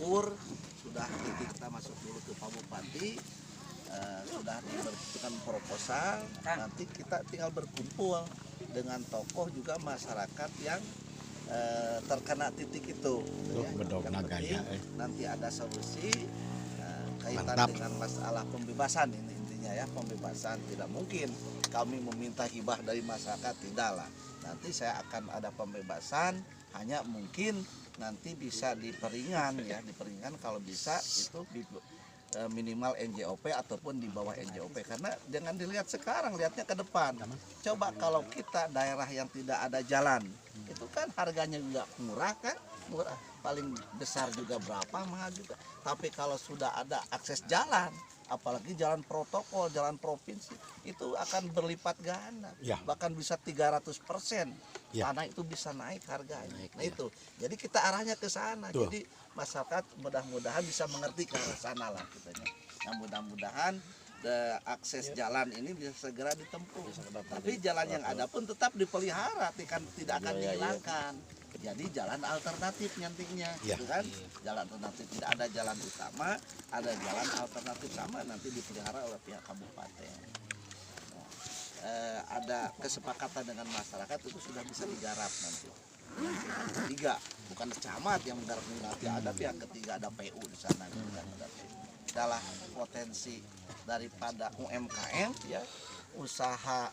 ukur, sudah kita masuk dulu ke Pak Bupati, sudah dibentukkan proposal, nanti kita tinggal berkumpul dengan tokoh juga masyarakat yang terkena titik itu. Yang penting nanti ada solusi kaitan dengan masalah pembebasan ini intinya ya, pembebasan. Tidak mungkin kami meminta hibah dari masyarakat, tidaklah. Nanti saya akan ada pembebasan, hanya mungkin nanti bisa diperingan ya, diperingan kalau bisa itu minimal NJOP ataupun di bawah NJOP, karena jangan dilihat sekarang, lihatnya ke depan. Coba kalau kita daerah yang tidak ada jalan, itu kan harganya juga murah kan, murah, paling besar juga berapa, mahal juga. Tapi kalau sudah ada akses jalan, apalagi jalan protokol, jalan provinsi, itu akan berlipat ganda, bahkan bisa 300%. Tanah itu bisa naik harganya. Nah itu, jadi kita arahnya ke sana. Jadi masyarakat mudah-mudahan bisa mengerti ke arah sana lah kitanya. Nah mudah-mudahan akses jalan ini bisa segera ditempuh. Tapi jalan yang ada pun tetap dipelihara, tidak akan dihilangkan. Jadi jalan alternatif nantinya, gitu kan? Jalan alternatif, tidak ada jalan utama, ada jalan alternatif sama nanti dipelihara oleh pihak kabupaten. Ada kesepakatan dengan masyarakat itu sudah bisa digarap nanti. Ketiga, bukan camat yang menggarap, nanti ada pihak ketiga, ada PU di sana. Adalah potensi daripada UMKM ya, usaha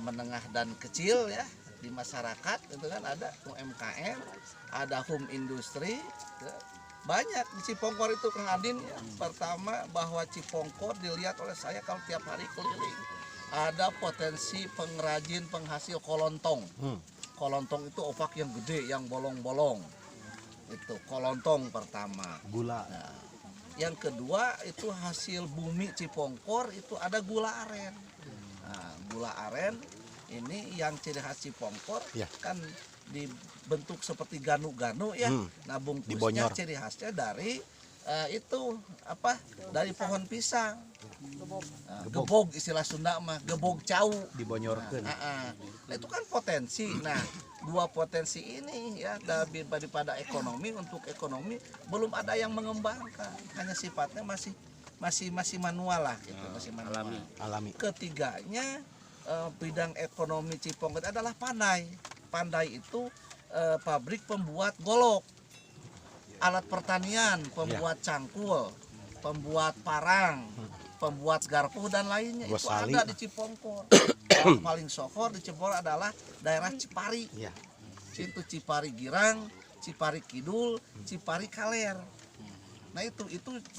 menengah dan kecil ya di masyarakat, itu kan ada UMKM, ada home industry ya. Banyak di Cipongkor itu Kang Adin ya. Pertama bahwa Cipongkor dilihat oleh saya kalau tiap hari keliling, ada potensi pengrajin penghasil kolontong. Kolontong itu opak yang gede, yang bolong-bolong. Itu kolontong pertama. Gula. Nah, yang kedua itu hasil bumi Cipongkor, itu ada gula aren. Nah, gula aren ini yang ciri khas Cipongkor kan dibentuk seperti ganu-ganu ya. Nah bungkusnya ciri khasnya dari itu apa? Dari pohon pisang. Gebog istilah Sunda mah, gebog cau dibonyorkeun. Nah, itu kan potensi. Nah, dua potensi ini ya daripada ekonomi, untuk ekonomi belum ada yang mengembangkan. Hanya sifatnya masih manual lah gitu, masih manual. Alami. Ketiganya bidang ekonomi Cipongkor adalah pandai. Pandai itu pabrik pembuat golok, alat pertanian, pembuat cangkul, pembuat parang, pembuat garpu dan lainnya. Itu ada di Cipongkor. Yang paling sohor di Cipongkor adalah daerah Cipari. Itu Cipari Girang, Cipari Kidul, Cipari Kaler. Nah itu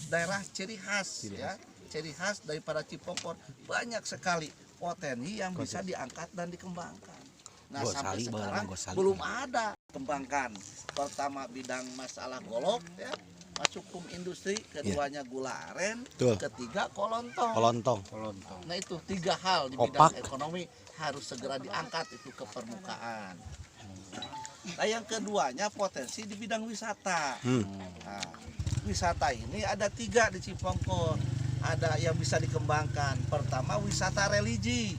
daerah ciri khas ya, ciri khas daripada Cipongkor. Banyak sekali potensi yang bisa diangkat dan dikembangkan. Nah sampai sekarang belum ada kembangkan. Pertama bidang masalah golok ya, masuk home industri, keduanya gula aren, ketiga kolontong. Nah itu tiga hal di bidang ekonomi harus segera diangkat itu ke permukaan. Nah yang keduanya potensi di bidang wisata. Nah, wisata ini ada 3 di Cipongkor. Ada yang bisa dikembangkan. Pertama wisata religi,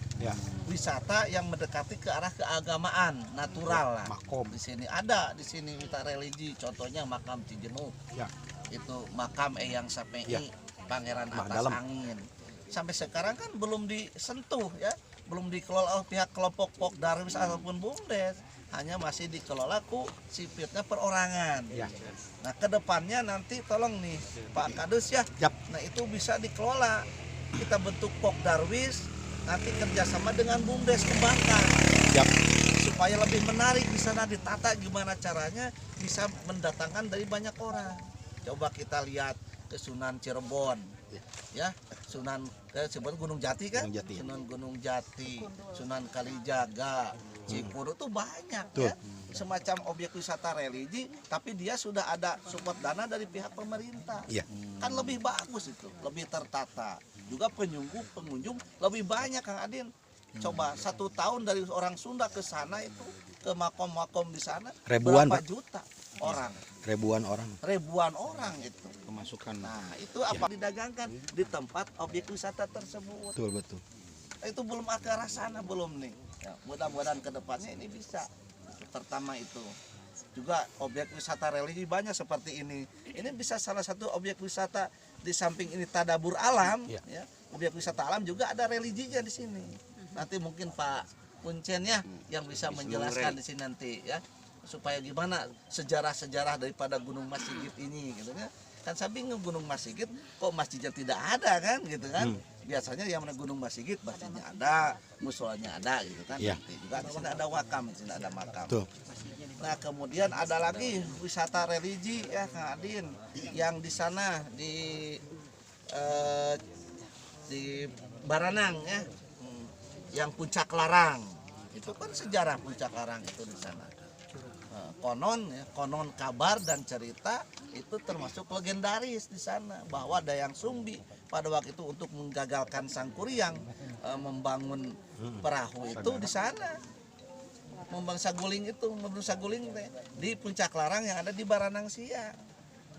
wisata yang mendekati ke arah keagamaan natural lah. Di sini ada wisata religi, contohnya makam Cijenuk, itu makam Eyang Sapei, Pangeran Atas Angin. Sampai sekarang kan belum disentuh ya, belum dikelola oleh pihak kelompok Pok Darwis ataupun BUMDes. Hanya masih dikelola sipitnya perorangan. Nah kedepannya nanti tolong nih Pak Kades ya, nah itu bisa dikelola. Kita bentuk Pok Darwis, nanti kerjasama dengan BUMDes kembangkan, supaya lebih menarik di sana, ditata gimana caranya bisa mendatangkan dari banyak orang. Coba kita lihat ke Sunan Cirebon, ya Sunan Cirebon Gunung Jati kan, Sunan Gunung Jati, Sunan Kalijaga, Cipuro tuh banyak ya, semacam objek wisata religi, tapi dia sudah ada support dana dari pihak pemerintah. Kan lebih bagus itu, lebih tertata. Juga pengunjung lebih banyak Kang Adin. Coba 1 tahun dari orang Sunda ke sana itu, ke makom-makom di sana, berapa juta orang? Ribuan orang itu kemasukan. Nah itu apa didagangkan di tempat objek wisata tersebut. Betul. Itu belum ke arah sana belum nih. Ya, mudah-mudahan kedepannya ini bisa. Pertama itu. juga objek wisata religi banyak seperti ini. Ini bisa salah satu objek wisata di samping ini tadabur alam, ya. Objek wisata alam juga ada religinya di sini. Nanti mungkin Pak Kuncen ya yang bisa menjelaskan di sini nanti ya, supaya gimana sejarah-sejarah daripada Gunung Mas Sigit ini gitu kan. Kan saya bingung Gunung Mas Sigit kok masjidnya tidak ada kan gitu kan. Biasanya yang mana Gunung Mas Sigit masjidnya ada, musholanya ada gitu kan. Nanti juga di sini ada wakam, di sini ada makam. Nah, kemudian ada lagi wisata religi ya Kang Adin yang di sana di Baranang ya. Yang Puncak Larang. Itu kan sejarah Puncak Larang itu di sana. Konon kabar dan cerita itu termasuk legendaris di sana bahwa Dayang Sumbi pada waktu itu untuk menggagalkan Sang Kuryang membangun perahu itu di sana. Membangun saguling di Puncak Larang yang ada di Baranang Siang.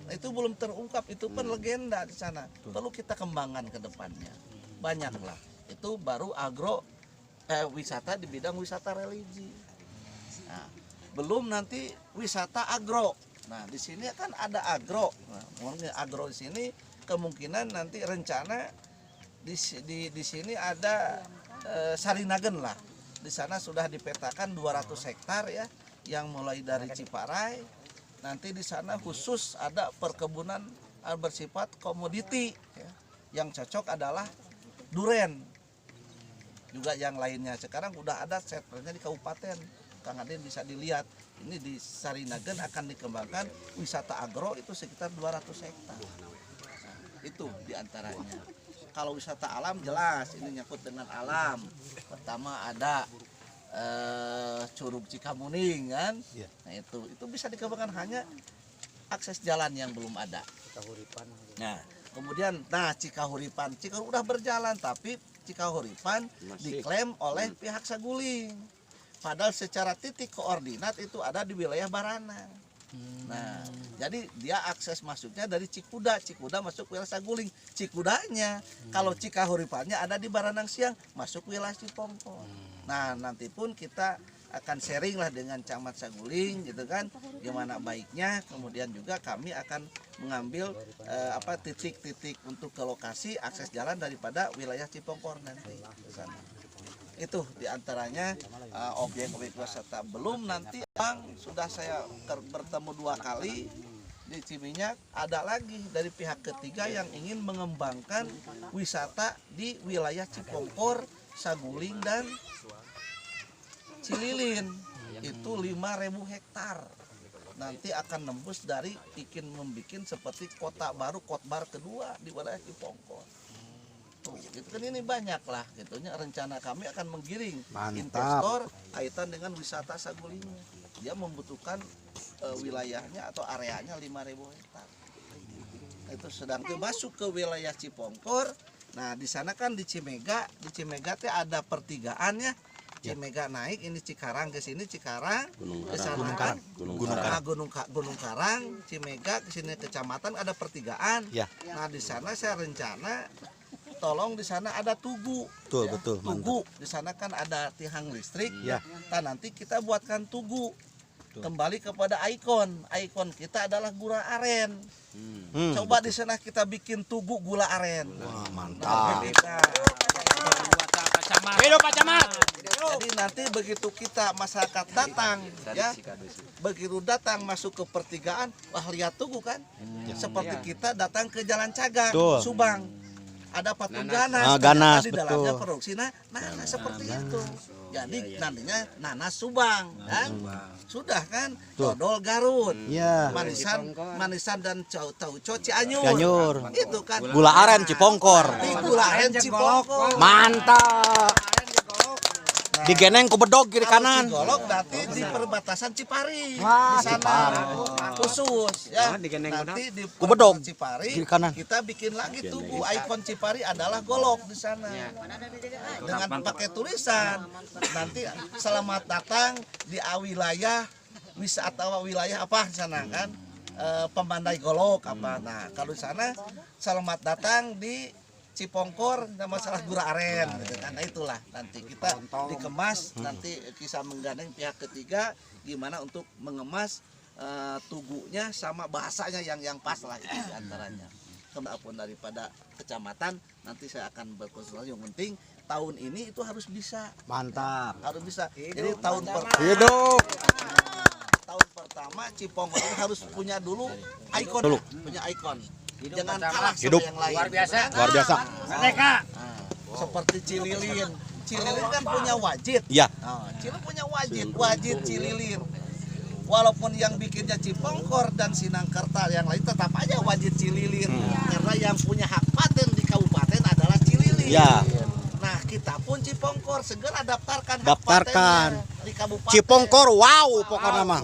Itu belum terungkap, itu pun legenda di sana. Perlu kita kembangkan ke depannya. Banyaklah. Itu baru wisata di bidang wisata religi. Nah, belum nanti wisata agro. Nah, di sini kan ada agro. Nah, agro di sini kemungkinan nanti rencana di sini ada Sarinagen lah. Di sana sudah dipetakan 200 hektar ya, yang mulai dari Ciparai. Nanti di sana khusus ada perkebunan bersifat komoditi. Ya. Yang cocok adalah duren. Juga yang lainnya. Sekarang udah ada senternya di kabupaten. Kang Adin bisa dilihat. Ini di Sarinagen akan dikembangkan wisata agro itu sekitar 200 hektar. Nah, itu diantaranya. Kalau wisata alam jelas ini nyangkut dengan alam. Pertama ada Curug Cikamuning kan. Nah itu bisa dikembangkan, hanya akses jalan yang belum ada. Nah kemudian Cikahuripan udah berjalan tapi Cikahuripan diklaim oleh pihak Saguling. Padahal secara titik koordinat itu ada di wilayah Baranang. Nah, jadi dia akses masuknya dari Cikuda masuk wilayah Saguling. Cikudanya, kalau Cikahuripannya ada di Baranang Siang, masuk wilayah Cipongkor. Nah, nanti pun kita akan sharing lah dengan Camat Saguling gitu kan, gimana baiknya. Kemudian juga kami akan mengambil titik-titik untuk ke lokasi akses jalan daripada wilayah Cipongkor nanti ke sana. Itu diantaranya objek-objek wisata. Belum nanti yang sudah saya bertemu 2 kali di Ciminyak, ada lagi dari pihak ketiga yang ingin mengembangkan wisata di wilayah Cipongkor, Saguling dan Cililin. Itu 5.000 hektar. Nanti akan nembus dari membuat seperti kota baru, Kotbar kedua di wilayah Cipongkor. Gitu kan, ini banyak lah gitunya. Rencana kami akan menggiring investor kaitan dengan wisata Sagulingnya. Dia membutuhkan wilayahnya atau areanya 5.000 hektar. Itu sedang masuk ke wilayah Cipongkor. Nah di sana kan di Cimega teh ada pertigaan ya. Cimega naik, ini Cikarang ke sini, Cikarang ke sana kan Gunung Karang, Cimega ke sini kecamatan, ada pertigaan. Nah di sana saya rencana tolong di sana ada tugu. Betul. Tugu di sana kan ada tiang listrik. Nah, nanti kita buatkan tugu. Kembali kepada ikon kita adalah gula aren. Coba di sana kita bikin tugu gula aren. Wah, mantap. Pak Camat. Jadi nanti begitu kita masyarakat datang ya, begitu datang masuk ke pertigaan, wah lihat tugu kan. Seperti kita datang ke Jalan Cagang, Subang. Ada patung ganas di dalamnya produksi nanas seperti itu. Jadi nantinya nanas Subang kan, sudah kan, dodol Garut, manisan dan tauco Cianjur, itu kan gula aren Cipongkor. Gula aren Cipongkor, mantap. Digeneng ku bedog kiri kanan. Golok nanti di perbatasan Cipari. Di sana khusus ya. Nanti di bedog Cipari kiri kanan. kita bikin lagi tugu ikon Cipari adalah golok di sana. Dengan pakai tulisan. Nanti selamat datang di wilayah wisata wilayah apa di sana kan? Pemandai golok apa. Nah, kalau di sana selamat datang di Cipongkor dan masalah gula aren gitu kan. Nah itulah nanti kita dikemas, nanti bisa menggandeng pihak ketiga gimana untuk mengemas tugunya sama bahasanya yang pas lah itu diantaranya. Apapun daripada kecamatan nanti saya akan berkonsultasi. Yang penting tahun ini itu harus bisa, Mantap. harus bisa. Jadi tahun Hidup. pertama Cipongkor itu harus punya dulu ikon, Dulu. punya ikon. Jangan kalah sama Hidup. yang lain. Luar biasa. Luar biasa. Merdeka. Seperti Cililin. Cililin kan punya wajib. Iya. Cililin punya wajib Cililin. Walaupun yang bikinnya Cipongkor dan Sinangkerta yang lain tetap aja wajib Cililin. Karena yang punya hak paten di kabupaten adalah Cililin. Ya. Nah, kita pun Cipongkor segera daftarkan hak Daftarkan. patennya di kabupaten. Cipongkor wow pokoknya mah.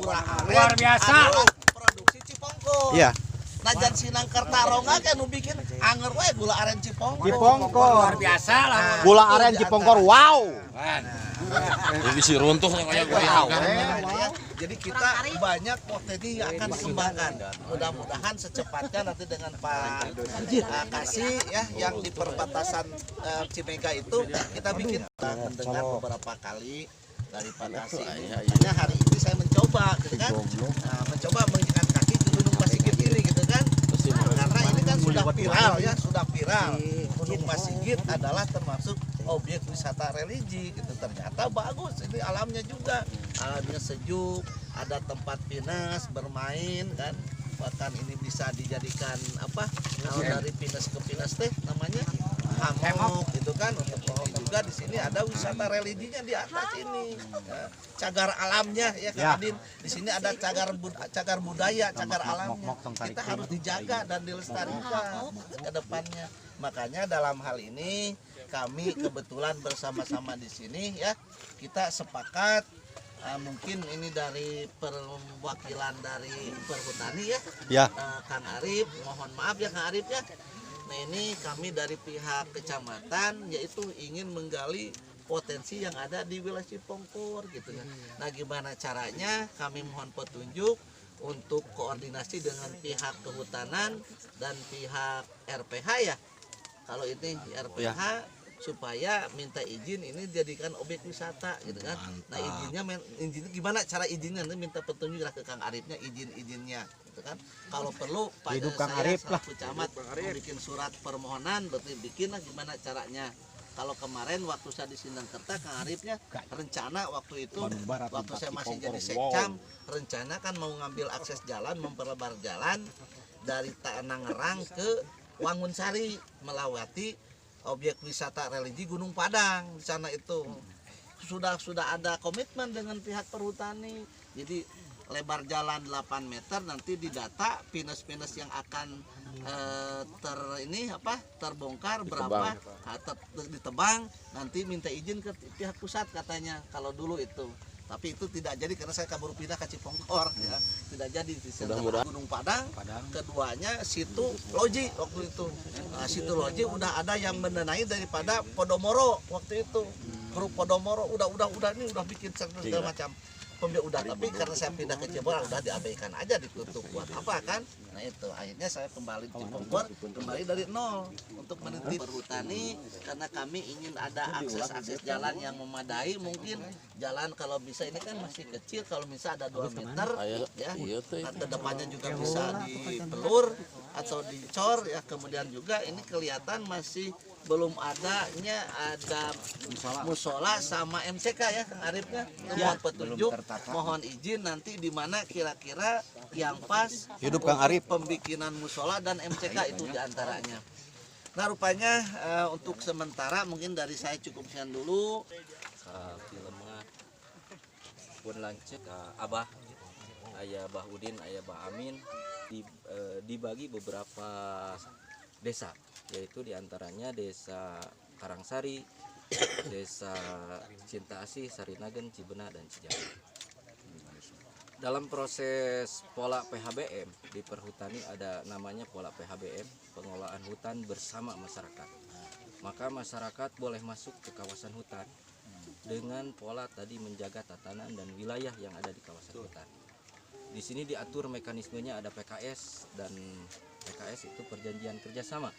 Luar biasa. Adalah produksi Cipongkor. Iya. Najan Sinangkerta ronga kan nu bikin anger we gula aren Cipongkor. Luar biasa lah. Gula aren Cipongkor wow. Jadi si runtuh yang kayak gue. Jadi kita banyak potensi yang akan dikembangkan. Mudah-mudahan secepatnya nanti dengan Pak Kasih ya yang di perbatasan Cimega itu kita bikin. Kita mendengar beberapa kali dari Pak Kasih. Hanya hari ini saya mencoba, gitu kan? Mencoba menginjakan kaki ke Gunung Masigit ini, gitu kan? Karena ini kan sudah viral ya, sudah viral. Gunung Masigit adalah termasuk objek wisata religi, gitu. Ternyata bagus, ini alamnya juga, alamnya sejuk, ada tempat pinus bermain kan, bahkan ini bisa dijadikan apa? Kalau dari pinus ke pinus teh namanya hammock, gitu kan. Untuk juga di sini ada wisata religinya di atas ini, ya. Cagar alamnya ya Kang Adin. Di sini ada cagar budaya, cagar alamnya. Kita harus dijaga dan dilestarikan ke depannya. Makanya dalam hal ini kami kebetulan bersama-sama di sini ya, kita sepakat mungkin ini dari perwakilan dari Perhutani ya, Ya. Kang Arif, mohon maaf ya Kang Arif ya. Nah ini kami dari pihak kecamatan yaitu ingin menggali potensi yang ada di wilayah Cipongkor gitu ya. Nah gimana caranya, kami mohon petunjuk untuk koordinasi dengan pihak kehutanan dan pihak RPH ya. Kalau ini RPH supaya minta izin ini dijadikan objek wisata gitu kan. Nah izinnya gimana cara izinnya, nanti minta petunjuk lah ke Kang Arifnya izinnya gitu kan. Kalau perlu pada Hidup Kang saya Arif lah. selaku camat mau bikin surat permohonan, berarti bikin lah gimana caranya. Kalau kemarin waktu saya di Sinangkerta, Kang Arifnya rencana waktu itu, waktu saya masih jadi sekcam, rencana kan mau ngambil akses jalan, memperlebar jalan dari Tangerang ke Wangunsari melewati objek wisata religi Gunung Padang. Di sana itu sudah ada komitmen dengan pihak Perhutani. Jadi lebar jalan 8 meter, nanti didata pinus-pinus yang akan terbongkar berapa, ditebang, nanti minta izin ke pihak pusat katanya kalau dulu itu. Tapi itu tidak jadi karena saya kabur pindah ke Cipongkor ya. Tidak jadi di Gunung Padang. Keduanya situ loji waktu itu. Nah, situ loji udah ada yang mendanai daripada Podomoro waktu itu. Grup Podomoro udah ini udah bikin segala macam. Udah, tapi karena saya pindah ke Cirebon udah diabaikan aja, ditutup buat apa kan. Nah itu akhirnya saya kembali ke Cipongkor, kembali dari nol untuk meniti Perhutani karena kami ingin ada akses jalan yang memadai. Mungkin jalan kalau bisa, ini kan masih kecil, kalau bisa ada 2 meter ya, ke depannya juga bisa dipelur atau dicor ya. Kemudian juga ini kelihatan masih belum adanya ada musola sama MCK ya Kang Arifnya. Mohon petunjuk, mohon izin nanti di mana kira-kira yang pas Hidup Kang Arif. pembikinan musola dan MCK itu diantaranya. Nah rupanya untuk sementara mungkin dari saya cukup sekian dulu. Filmnya pun lancet Abah, ayah Bah Udin, ayah Bah Amin dibagi beberapa desa, yaitu diantaranya desa Karangsari, desa Cinta Asih, Sarinagen, Cibena, dan Cijawi. Dalam proses pola PHBM di Perhutani ada namanya pola PHBM, pengelolaan hutan bersama masyarakat. Maka masyarakat boleh masuk ke kawasan hutan dengan pola tadi menjaga tatanan dan wilayah yang ada di kawasan hutan. Di sini diatur mekanismenya, ada PKS, dan PKS itu perjanjian kerjasama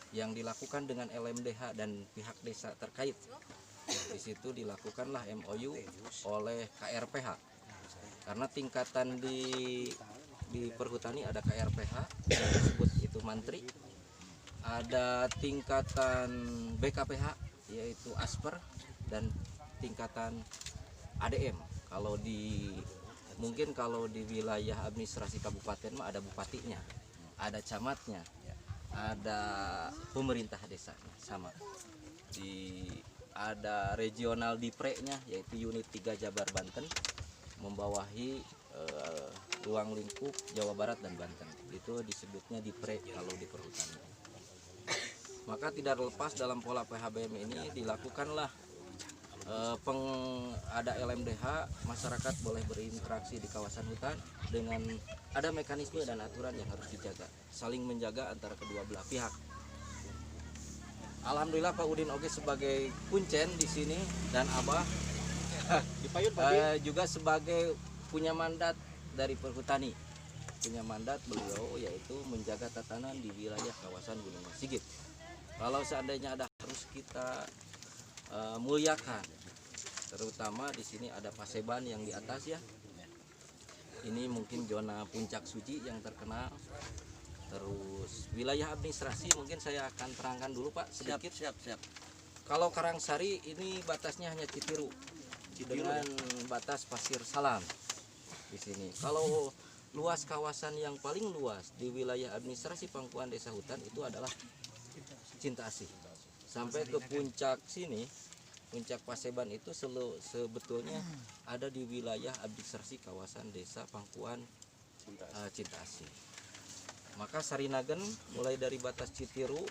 yang dilakukan dengan LMDH dan pihak desa terkait. Di situ dilakukanlah MOU oleh KRPH. Karena tingkatan di perhutani ada KRPH yang disebut itu mantri, ada tingkatan BKPH yaitu asper, dan tingkatan ADM. Mungkin kalau di wilayah administrasi kabupaten mah ada bupatinya, ada camatnya, ada pemerintah desanya sama. Ada regional Dipre-nya yaitu unit 3 Jabar Banten membawahi ruang lingkup Jawa Barat dan Banten. Itu disebutnya Dipre kalau di perhutanian. Maka tidak lepas dalam pola PHBM ini dilakukanlah ada LMDH, masyarakat boleh berinteraksi di kawasan hutan dengan ada mekanisme dan aturan yang harus dijaga, saling menjaga antara kedua belah pihak. Alhamdulillah Pak Udin oge sebagai kuncen di sini dan Abah juga sebagai punya mandat dari perhutani. Punya mandat beliau yaitu menjaga tatanan di wilayah kawasan Gunung Sigit. Kalau seandainya ada harus kita muliakan, terutama di sini ada Paseban yang di atas ya. Ini mungkin zona Puncak Suci yang terkenal. Terus wilayah administrasi mungkin saya akan terangkan dulu Pak sedikit. Siap. Kalau Karangsari ini batasnya hanya Citiru dengan batas Pasir Salam di sini. Kalau luas kawasan yang paling luas di wilayah administrasi Pangkuan Desa Hutan itu adalah Cinta Asih. Sampai ke puncak sini, puncak Paseban itu sebetulnya ada di wilayah administrasi kawasan Desa Pangkuan Cinta Asih. Maka Sarinagen mulai dari batas Citiru